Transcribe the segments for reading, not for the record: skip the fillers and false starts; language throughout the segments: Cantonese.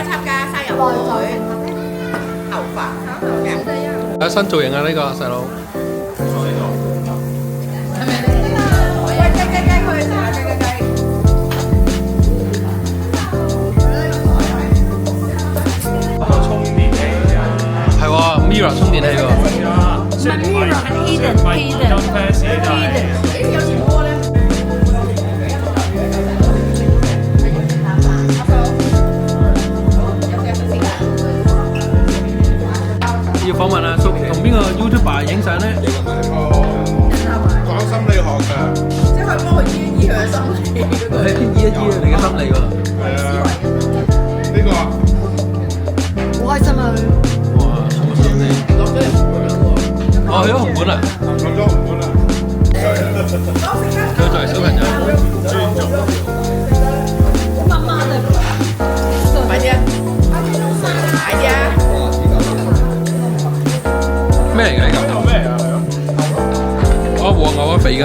參加生日會，頭髮。有新造型啊！呢個細佬。係喎，Mirror 充電器喎。唔係 Mirror 係 Eden。要訪問阿叔，同邊個 YouTuber 影相咧？講心理學㗎，即係可以幫佢醫佢嘅心理。醫一醫你嘅心理喎。係啊，呢個好開心啊！哇，好心理。落咗嚟紅館啦喎。哦，去咗紅館啦。落咗紅館啦。佢作為小朋友，尊重。媽媽的。快啲啊！快啲啊！咩嚟㗎呢個？咩啊？哦，和牛啊，肥㗎。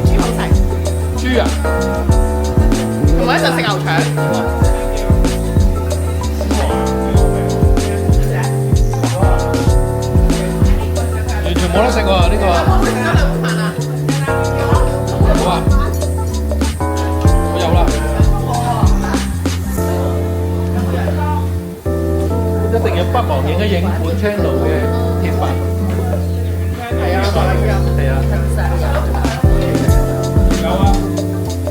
豬好食，豬啊！同埋一陣食牛腸。完全冇得食喎呢個。好啊！我有啦。一定要不忘影一影本 channel 嘅鐵粉。係啊，係啊。有啊，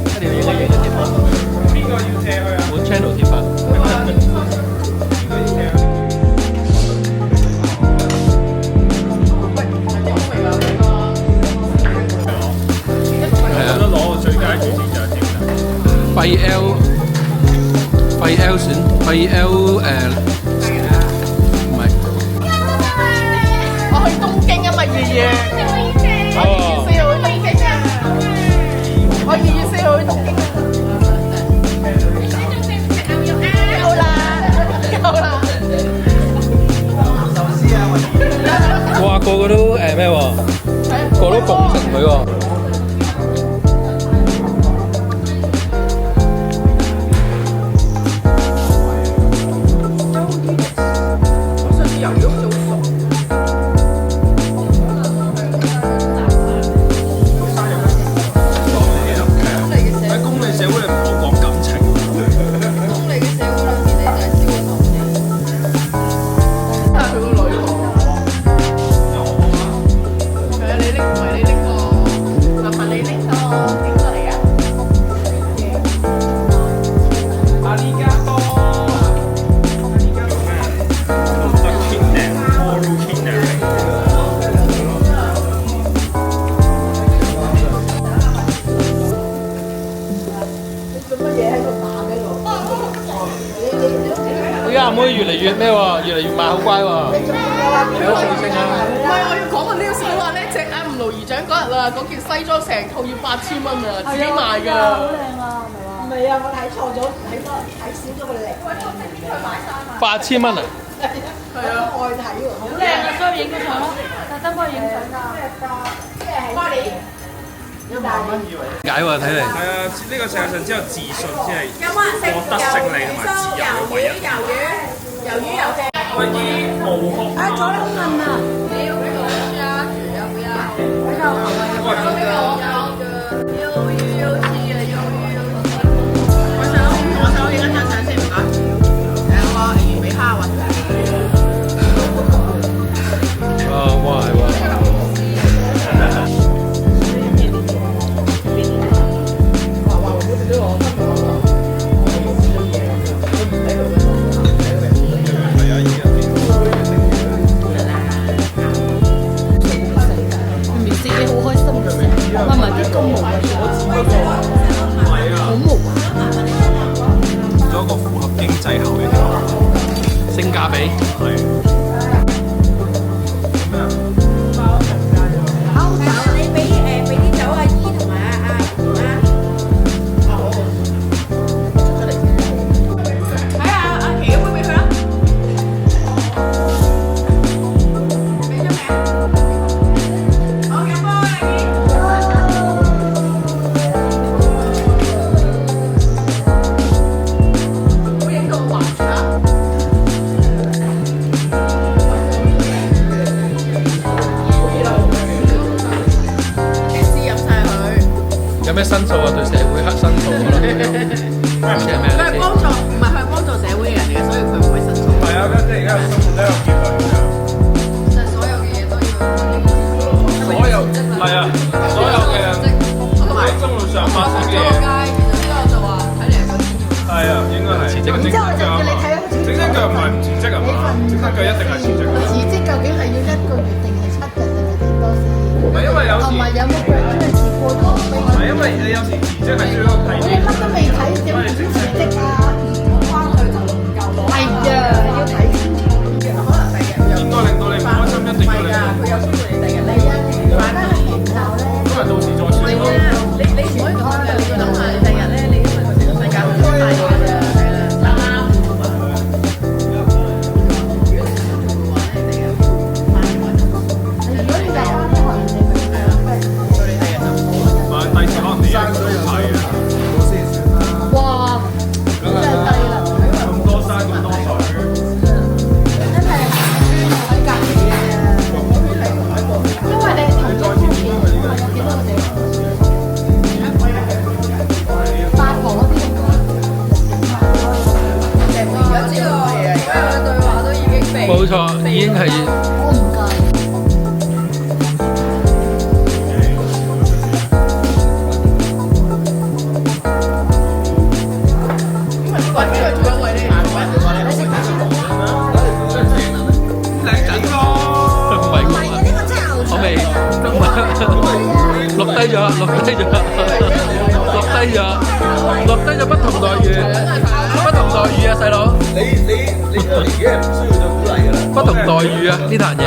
一定要影一影嘅鐵粉。邊個要借佢啊？本 channel 鐵粉。邊個要借啊？係啊。攞個最佳主持就係點啊？廢 L 選廢 L 唔係。我去東京啊嘛，2月。我2月4號去東京啊！我2月4號去東京啊！夠啦！哇！個個都咩喎？個個都奉承佢喎。喺功利社會，你唔好講感情。依家阿妹越嚟越咩喎？越嚟越賣好乖喎。你好上升啊！唔係，我要講個 news 話咧，隻阿吳勞儀獎嗰日啊，嗰件西裝成套要8000蚊啊，自己賣㗎。好靚啊，係咪啊？唔係啊，我睇錯咗，睇少咗個零。8000蚊啊！係啊，愛睇喎，好靚啊，所以影個相咯，特登幫佢影相㗎。花年解喎，睇嚟。係啊，呢個世界上只有自信先係有冇人食獲得勝利同埋自由嘅唯一。魷魚有隻。可以無哭。哎，左兩問啊！你有沒有蝦子？要不要？比較好啊。有魷魚遊戲啊，魷魚遊戲。我想影一張相先，唔該。我魚尾蝦雲。哇係喎。明明自己好開心嘅時候，問埋啲咁無謂嘅。咩申訴啊？對社會黑申訴可能會有。即係咩？佢係幫助，唔係佢係幫助社會嘅人嚟嘅，所以佢唔會申訴。係啊，即係而家生活都有結論㗎。其實所有嘅嘢都要所有係啊，所有嘅喺生活上發生嘅嘢。之後就話睇嚟個係啊，應該係。辭職然之後就叫你睇下整隻腳唔係唔辭職啊嘛？整隻腳一定係辭職。辭職究竟係要1個月定係7日定係幾多先？唔係因為有時同埋有冇 graduate 過咗未？係因為你有時辭職係需要睇你乜都未睇，點樣辭職啊？翻去就唔夠攞。係啊，要睇先至。可能第日又應該令到你唔開心，一定要你。佢有機會你第日第一翻翻去學校咧。因為到時再算咯。你唔可以講嘅，你要諗下你第日咧，你因為佢成個世界好大嘅啫，係啦，啱。如果你就翻學，你咪係啦，所以你第日就唔好。唔係，第時可能你有都要睇嘅。哇，真係低啦！咁多山咁多水。真係喺隔離嘅，因為你頭一方面有幾多個地方？八個嗰啲有知道所有嘅對話都已經被冇錯，已經係我唔介意。揾佢做咗位呢？靚仔咯。唔係唔係嘅，呢個真係牛我未錄低咗，錄低咗，錄低咗，錄低咗不同待遇，不同待遇啊，細佬，你個年紀係唔需要再鼓勵㗎啦。不同待遇啊，呢壇嘢，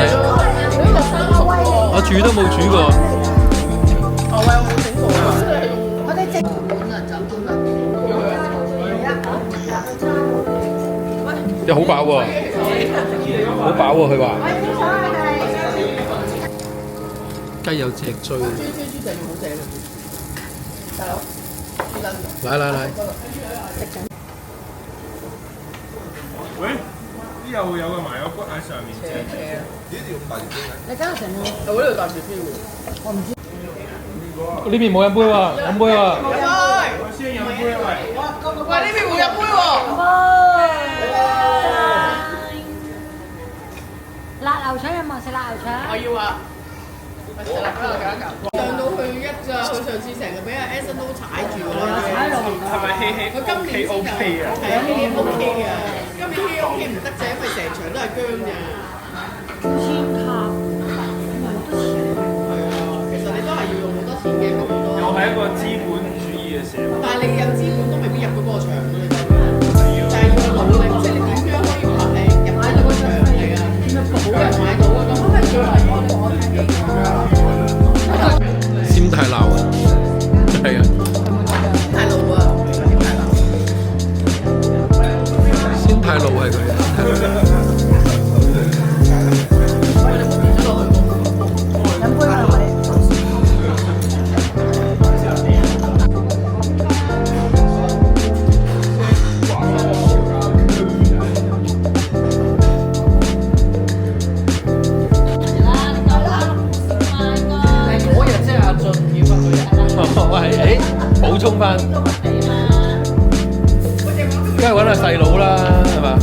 我煮都冇煮過，我哋直又好飽喎，好飽喎，佢話雞有脊椎，嚟，喂，呢又有個埋個骨喺上面啫。呢條咁大條機你跟住成我呢度搭住飛喎。呢邊冇飲杯喎，飲杯喎，我先飲杯喂。喂，呢邊會入杯喎。辣牛腸有冇食辣牛腸？我要啊！上到去一咋，佢上次成日俾阿 Anson 都踩住㗎啦。踩落嚟係咪希佢今年先 OK 啊？係啊，今年 OK 啊，今年 OK 唔得啫，因為成場都係姜咋。先卡，係啊，其實你都係要用好多錢嘅，咁多。又係一個資本主義嘅社會。但係你有資本都未必入到嗰個場㗎，你就係要努力，即係你點樣可以話入到嗰個場係啊？冇人買到啊，咁係最係我睇嘅。尖太鬧啊，係啊，太老啊，太老。先太路係佢。飲杯啦，喂。喂，補充翻，梗係揾下細佬啦，係嘛？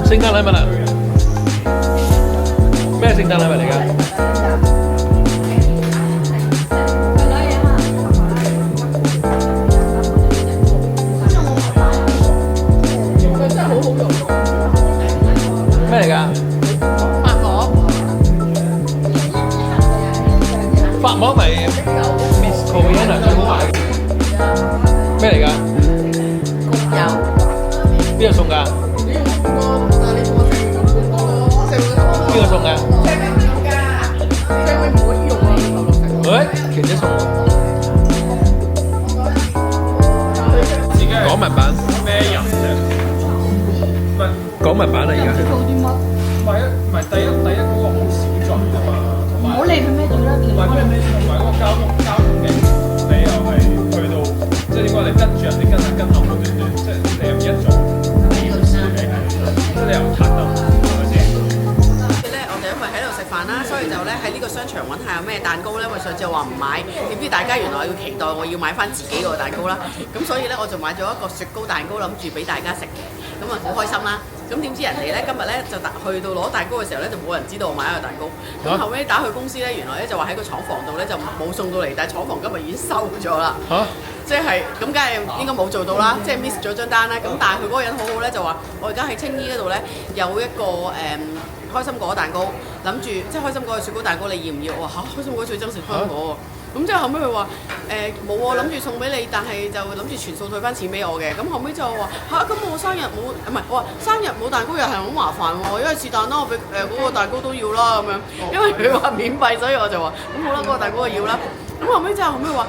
聖誕禮物啊？咩聖誕禮物嚟㗎？咩嚟㗎？發膜咪 Miss Koreana 最好買嘅，咩嚟㗎？有。邊個送㗎？邊個送㗎？喂，琪姐送喎。港文版咩人啫？唔係港文版啊，而家。做啲乜？唔係第一嗰個好少進㗎嘛，同埋唔好理佢咩做啦，其實同埋嗰個交通嘅，你又係去到即係點講？你跟住人哋跟下跟後嗰段，即係你又唔一做，你係即係你又撻得，係咪先？咧，我哋因為喺度食飯飯啦，所以就咧喺呢個商場揾下有咩蛋糕咧。因為上次我話唔買，點知大家原來要期待我要買翻自己個蛋糕啦。咁所以咧我就買咗一個雪糕蛋糕，諗住俾大家食嘅，咁啊好開心啦。咁點知人哋咧今日咧就去到攞蛋糕嘅時候咧，就冇人知道我買一個蛋糕。咁後尾打去公司咧，原來咧就話喺個廠房度咧就冇送到嚟，但係廠房今日已經收咗啦。即係咁，梗係應該冇做到啦，即係 miss 咗張單啦。咁但係佢嗰個人好好咧，就話我而家喺青衣嗰度咧有一個開心果蛋糕，諗住即係開心果嘅雪糕蛋糕，你要唔要？我話嚇，開心果最憎食香果喎。咁之後後尾佢話冇喎，諗住送俾你，但係就諗住全數退翻錢俾我嘅。咁後尾就話嚇，咁我生日冇唔係，我話生日冇蛋糕又係好麻煩喎，因為是但啦，我俾嗰個蛋糕都要啦咁樣。因為佢話免費，所以我就話咁好啦，嗰個蛋糕我要啦。咁後尾話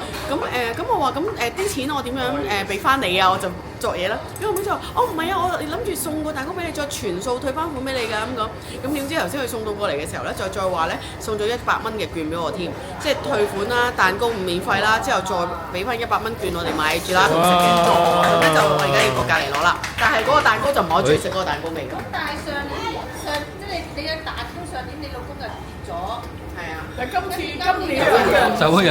咁我話咁啲錢我點樣俾翻你啊？我就作嘢啦。咁後尾就話唔係啊，我諗住送個蛋糕俾你，再全數退翻款俾你㗎咁講。咁點知頭先佢送到過嚟嘅時候咧，再話咧送咗100蚊嘅券俾我添，即係退款啦，蛋糕唔免費啦，之後再俾翻100蚊券我哋買住啦，唔食嘅。咁咧就我而家要過隔離攞啦。但係嗰個蛋糕就唔係我中意食嗰個蛋糕味。咁但係上即係你嘅打工上年你老公就跌咗。係啊，但今年走咗樣，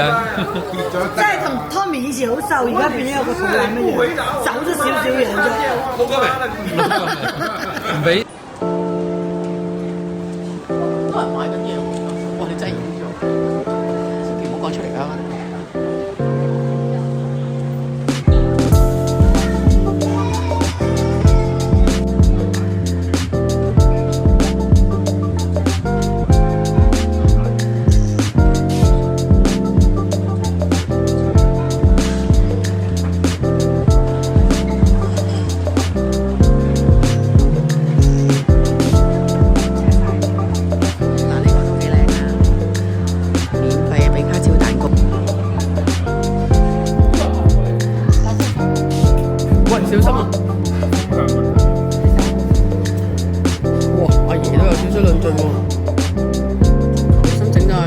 即係同 Tommy 以前好瘦，而家變咗有個肚腩嘅樣，走咗少少樣啫。冇咁明，唔俾。都係買緊嘢喎！哇，你真係影咗，千祈唔好講出嚟啊！小心啊！哇！阿爺都有少少論盡喎，心整就係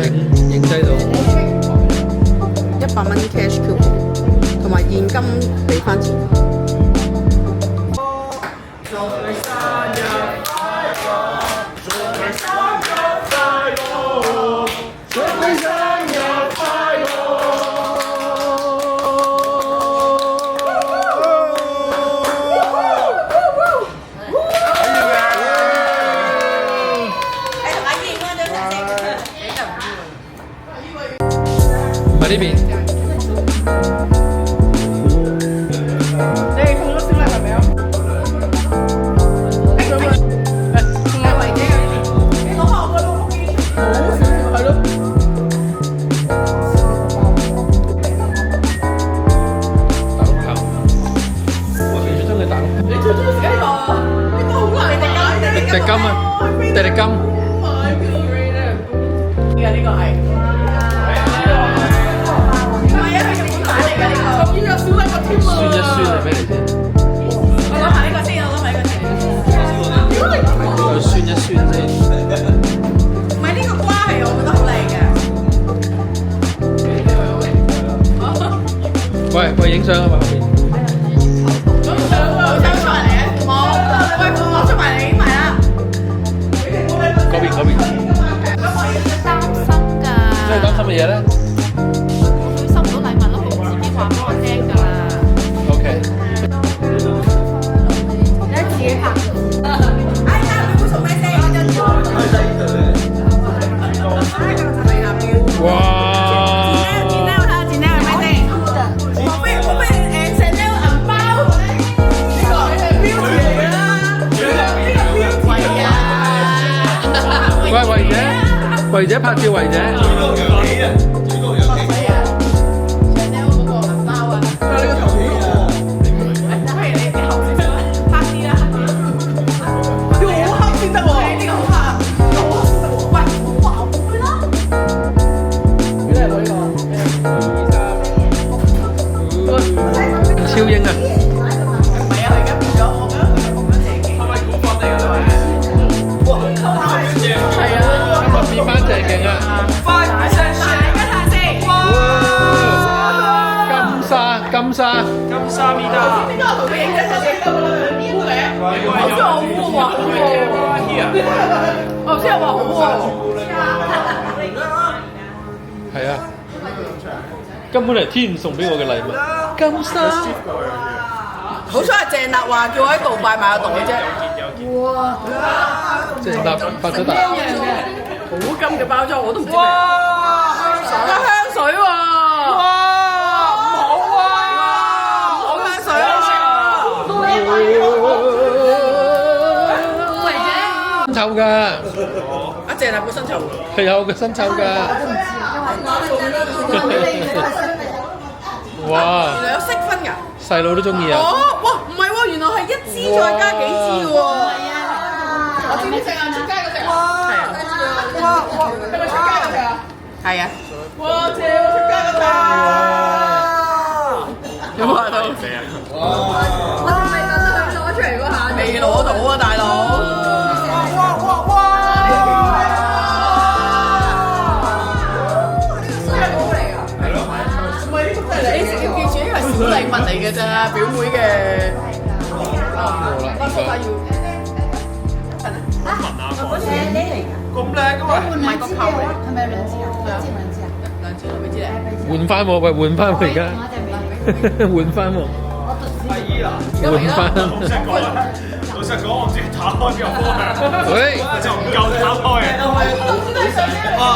影低到100蚊 cash coupon， 同埋現金俾翻錢。祝你生日快樂！祝你生日快樂！祝你生日快樂！呢邊，你送咗小禮物未啊？送禮維姐啊！你攞下我個錄音機，好少少係咯。大陸球，我最中意大陸。你最中意食呢個？呢個好難買，迪金啊，迪金。買邊個 grade 咧？呢個係。酸一酸嚟俾你先，我攞下呢個先，我攞下呢個先。又酸一酸先。唔係呢個瓜係我覺得好靚嘅。喂，影相啊嘛後邊。影相喎，影出嚟嘅，冇。喂，我攞出埋嚟，影埋啦。嗰邊。咁我要擔心㗎。咩擔心嘅嘢咧？會收唔到禮物咯，佢自己話俾我聽㗎啦。OK。你自己拍。哎呀，你會送咩聲？哇！剪咧，我睇下剪咧係咩聲？我俾成隻銀包。呢個係標誌嚟㗎啦。呢個標誌啊！喂，維姐拍照，維姐。超英啊！唔係啊，佢而家變咗，我覺得佢係咁樣借鏡。係咪古法嚟㗎？係啊，今日變翻借鏡啊！大家睇下先。金沙咪得。邊個同佢影緊相？烏嘅？我真係好烏啊！哦，頭先又話好喎。係啊，根本係天送俾我嘅禮物。金衫。好彩阿鄭立話叫我喺杜拜買個袋啫。哇！鄭立發咗達。好金嘅包裝我都唔知咩。哇！香水喎。哇！唔好啊！唔好香水啊！身臭㗎。阿鄭立個身臭。係有個身臭㗎。哇！原來有色分㗎。細佬都中意啊！哦，哇，唔係喎，原來係一支再加幾支嘅喎。我知唔知隻啊？出街嗰隻啊？係啊。哇！係咪出街嗰隻啊？係啊。哇！正喎，出街嗰隻。有冇睇到？我仲未等佢攞出嚟嗰下，未攞到啊，大佬！小禮物嚟嘅咋，表妹嘅。我嗰把要。咁靚嘅嘛？唔係個扣嚟。係咪有兩支啊？兩支都未知嚟。換翻喎，喂，換翻喎而家。換翻喎。阿姨啦，換翻。老實講，我唔知打開邊個方向。喂，就唔夠打開啊！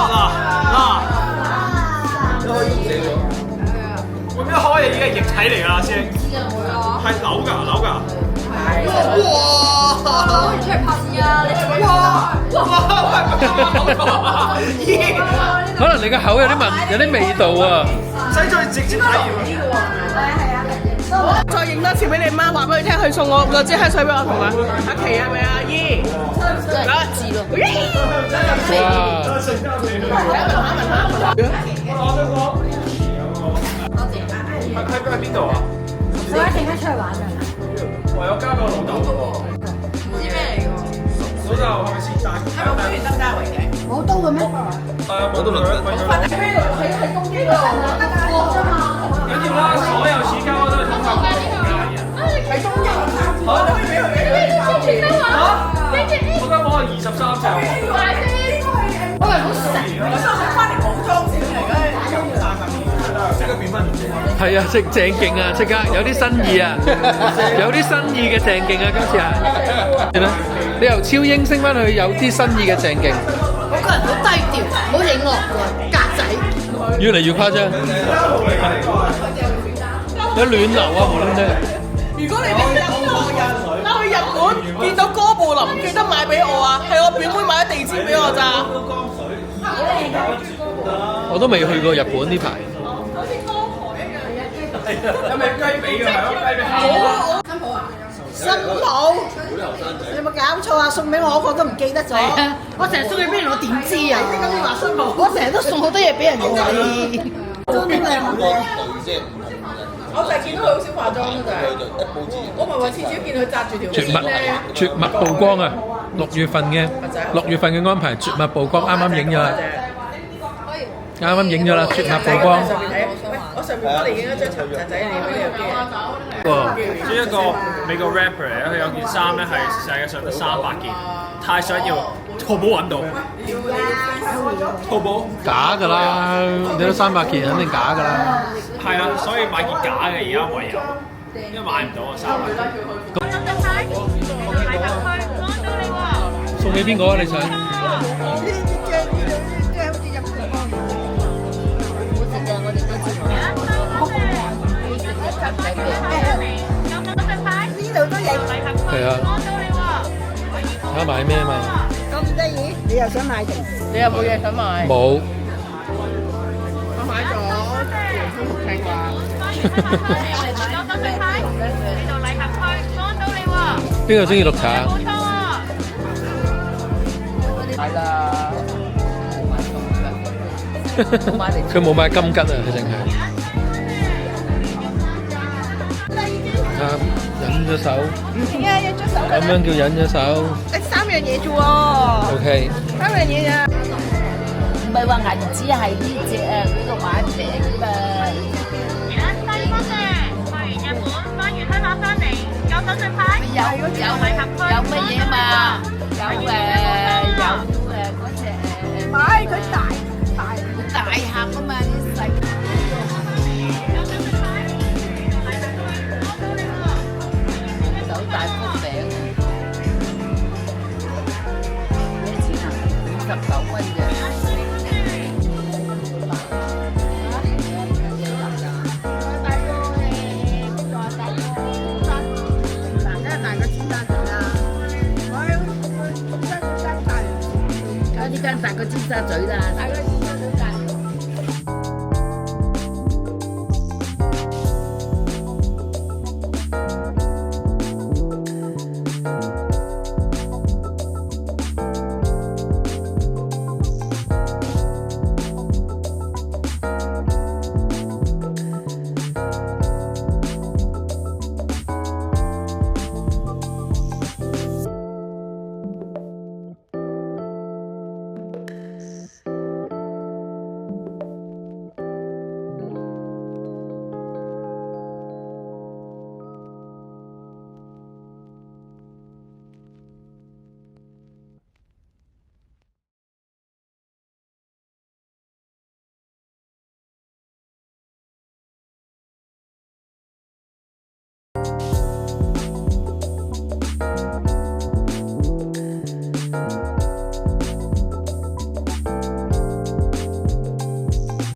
咁一開就已經係液體嚟㗎啦，師兄。係扭㗎。哇！出嚟拍片啊！你做可能你個口有啲味道啊。唔使再直接睇喎。再影多次俾你媽，話俾佢聽，佢送我個支香水俾我同阿琪係咪阿姨？攞一支咯。哇！喺邊度啊？我一陣間出去玩㗎。我有加個老豆嘅喎。唔知咩嚟㗎？老豆係咪先生？係咪會員登嘉榮嘅？冇刀嘅咩？我都輪咗。喺公機度過啫嘛。緊要啦，所有錢交都係通過公司嘅。喺東京。我可以俾佢嘅。我間房係23隻喎。我係好食。我想食翻嚟廣裝先嚟嘅。即刻變翻唔正。係啊，正勁啊！即刻有啲新意啊，有啲新意嘅正勁啊！今次係點咧？你由超英升翻去有啲新意嘅正勁。我個人好低調，唔好影我格仔。越嚟越誇張。有暖流啊，無論咩。如果你哋任何人去日本見到哥布林，記得買俾我啊！係我表妹買咗地氈俾我咋。我都未去過日本呢排。有咪雞髀㗎？係咯，雞髀。新抱，你有冇搞錯啊？送俾我嗰個都唔記得咗。我成日送嘢俾人，我點知啊？你今日話新抱，我成日都送好多嘢俾人嘅喎。都啲靚嘅。我就係見到佢好少化妝㗎咋。我咪話次次見佢紮住條辮咧。絕密曝光啊！6月份嘅安排，絕密曝光，啱啱影咗啦。啱啱影咗啦，絕密曝光。我上面幫你影咗張長澤仔，你俾你有機。呢一個美國 rapper 嚟，佢有件衫咧係世界上得300件，太想要，淘寶揾到。淘寶假㗎啦，你都300件，肯定假㗎啦。係啊，所以買件假嘅而家唯有，因為買唔到啊300件。送俾邊個啊？你想？係啊，睇下買咩啊嘛。咁得意，你又想買定？你有冇嘢想買？冇。我買咗洋葱木青瓜。邊個中意綠茶？係啦，佢冇買金桔啊，佢淨係。忍咗手，點解忍咗手？咁樣叫忍咗手。3樣嘢啫喎。OK。3樣嘢咋？唔係話銀紙係呢隻啊，呢個買餅㗎。有乜嘢嘛？有49蚊嘅。呢間大過尖沙咀啦。